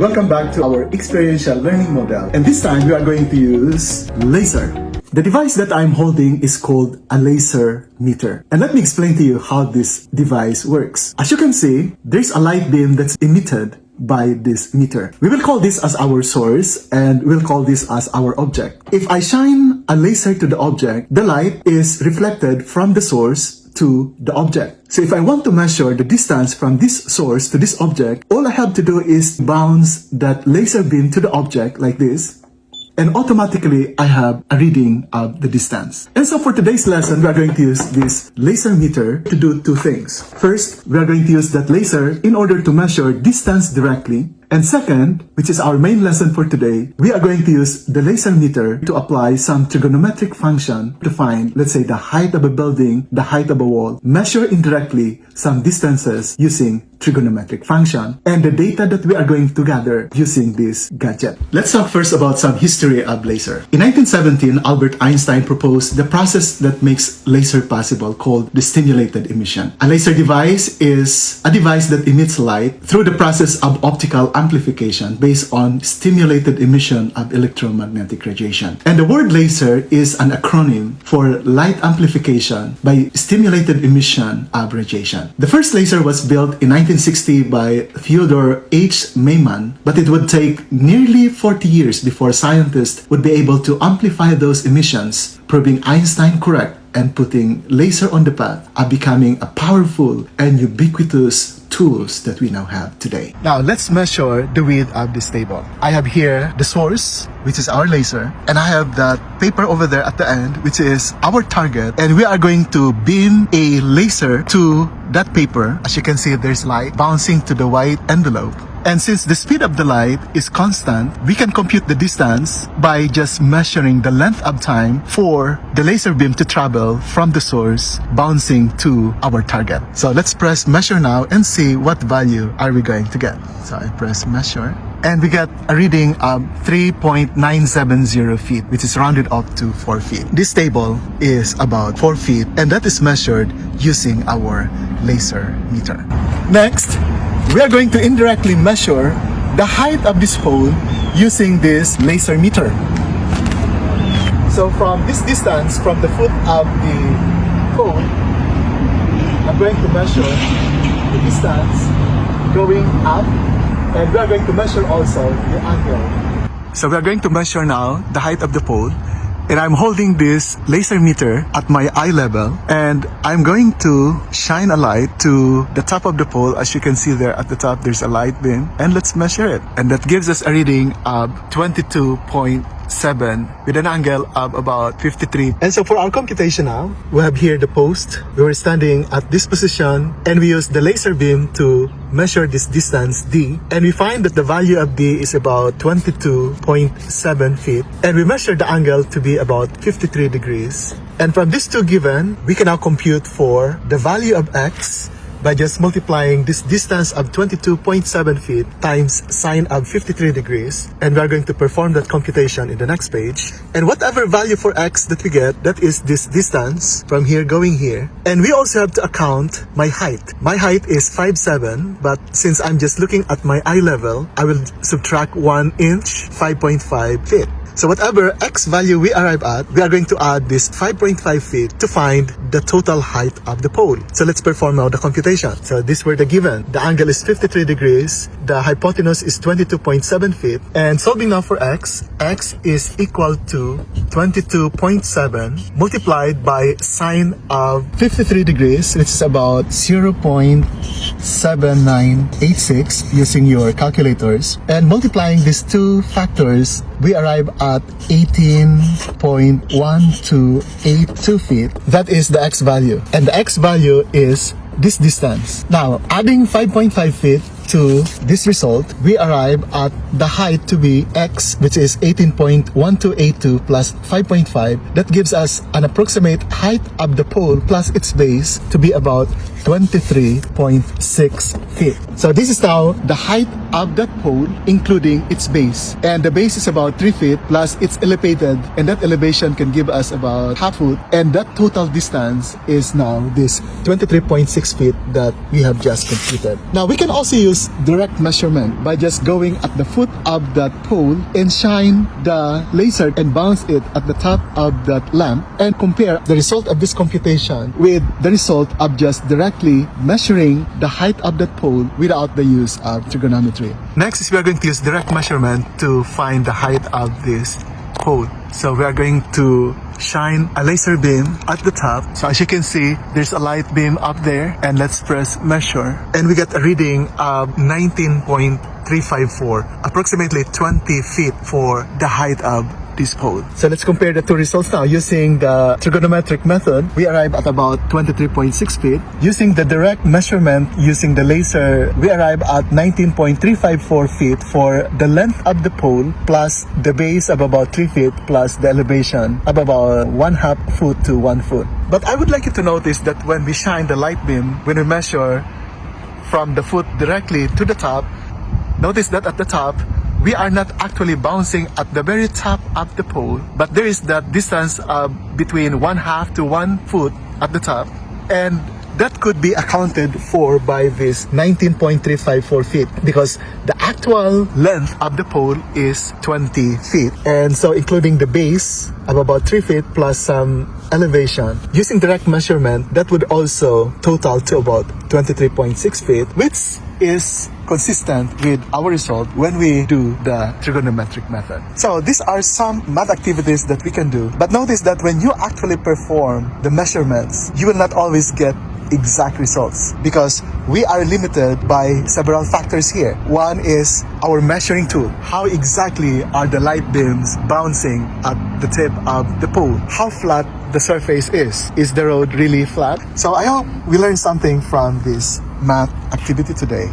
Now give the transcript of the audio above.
Welcome back to our experiential learning model, and this time we are going to use laser. The device that I'm holding is called a laser meter. And let me explain to you how this device works. As you can see, there's a light beam that's emitted by this meter. We will call this as our source and we'll call this as our object. If I shine a laser to the object, the light is reflected from the source to the object. So if I want to measure the distance from this source to this object, all I have to do is bounce that laser beam to the object like this, and automatically I have a reading of the distance. And so for today's lesson, we are going to use this laser meter to do two things. First, we are going to use that laser in order to measure distance directly. And second, which is our main lesson for today, we are going to use the laser meter to apply some trigonometric function to find, let's say, the height of a building, the height of a wall, measure indirectly some distances using trigonometric function, and the data that we are going to gather using this gadget. Let's talk first about some history of laser. In 1917, Albert Einstein proposed the process that makes laser possible, called the stimulated emission. A laser device is a device that emits light through the process of optical amplification based on stimulated emission of electromagnetic radiation. And the word laser is an acronym for light amplification by stimulated emission of radiation. The first laser was built in 1960 by Theodore H. Maiman, but it would take nearly 40 years before scientists would be able to amplify those emissions, proving Einstein correct and putting laser on the path of becoming a powerful and ubiquitous tools that we now have today. Now let's measure the width of this table. I have here the source, which is our laser, and I have that paper over there at the end, which is our target, and we are going to beam a laser to that paper. As you can see, there's light bouncing to the white envelope. And since the speed of the light is constant, we can compute the distance by just measuring the length of time for the laser beam to travel from the source bouncing to our target. So let's press measure now and see what value are we going to get. So I press measure and we get a reading of 3.970 feet, which is rounded up to 4 feet. This table is about 4 feet, and that is measured using our laser meter. Next, we are going to indirectly measure the height of this hole using this laser meter. So from this distance, from the foot of the hole, I'm going to measure the distance going up, and we are going to measure also the angle. So we are going to measure now the height of the pole, and I'm holding this laser meter at my eye level, and I'm going to shine a light to the top of the pole. As you can see there at the top, there's a light beam, and let's measure it. And that gives us a reading of 22.7 with an angle of about 53. And so for our computation now, we have here the post. We were standing at this position, and we use the laser beam to measure this distance D, and we find that the value of D is about 22.7 feet, and we measure the angle to be about 53 degrees. And from these two given, we can now compute for the value of X by just multiplying this distance of 22.7 feet times sine of 53 degrees. And we are going to perform that computation in the next page. And whatever value for X that we get, that is this distance from here going here. And we also have to account my height. My height is 5'7", but since I'm just looking at my eye level, I will subtract 1 inch, 5.5 feet. So whatever X value we arrive at, we are going to add this 5.5 feet to find the total height of the pole. So let's perform now the computation. So these were the given. The angle is 53 degrees. The hypotenuse is 22.7 feet. And solving now for X, X is equal to 22.7 multiplied by sine of 53 degrees, which is about 0.7986 using your calculators. And multiplying these two factors, we arrive at 18.1282 feet. That is the X value. And the X value is this distance. Now, adding 5.5 feet to this result, we arrive at the height to be X, which is 18.1282 plus 5.5. That gives us an approximate height of the pole plus its base to be about 23.6 feet. So this is now the height of that pole, including its base. And the base is about 3 feet plus it's elevated, and that elevation can give us about half foot. And that total distance is now this 23.6 feet that we have just computed. Now we can also use use direct measurement by just going at the foot of that pole and shine the laser and bounce it at the top of that lamp and compare the result of this computation with the result of just directly measuring the height of that pole without the use of trigonometry. Next is we are going to use direct measurement to find the height of this pole. So we are going to shine a laser beam at the top. So as you can see, there's a light beam up there, and let's press measure, and we get a reading of 19.354, approximately 20 feet for the height of this pole. So let's compare the two results now. Using the trigonometric method, we arrive at about 23.6 feet. Using the direct measurement using the laser, we arrive at 19.354 feet for the length of the pole plus the base of about 3 feet plus the elevation of about 1/2 foot to 1 foot. But I would like you to notice that when we shine the light beam, when we measure from the foot directly to the top, notice that at the top, we are not actually bouncing at the very top of the pole, but there is that distance between 1/2 to 1 foot at the top, and that could be accounted for by this 19.354 feet because the actual length of the pole is 20 feet. And so including the base of about 3 feet plus some elevation, using direct measurement, that would also total to about 23.6 feet, which is consistent with our result when we do the trigonometric method. So these are some math activities that we can do. But notice that when you actually perform the measurements, you will not always get exact results because we are limited by several factors here. One is our measuring tool. How exactly are the light beams bouncing at the tip of the pole? How flat the surface is? Is the road really flat? So I hope we learned something from this math activity today.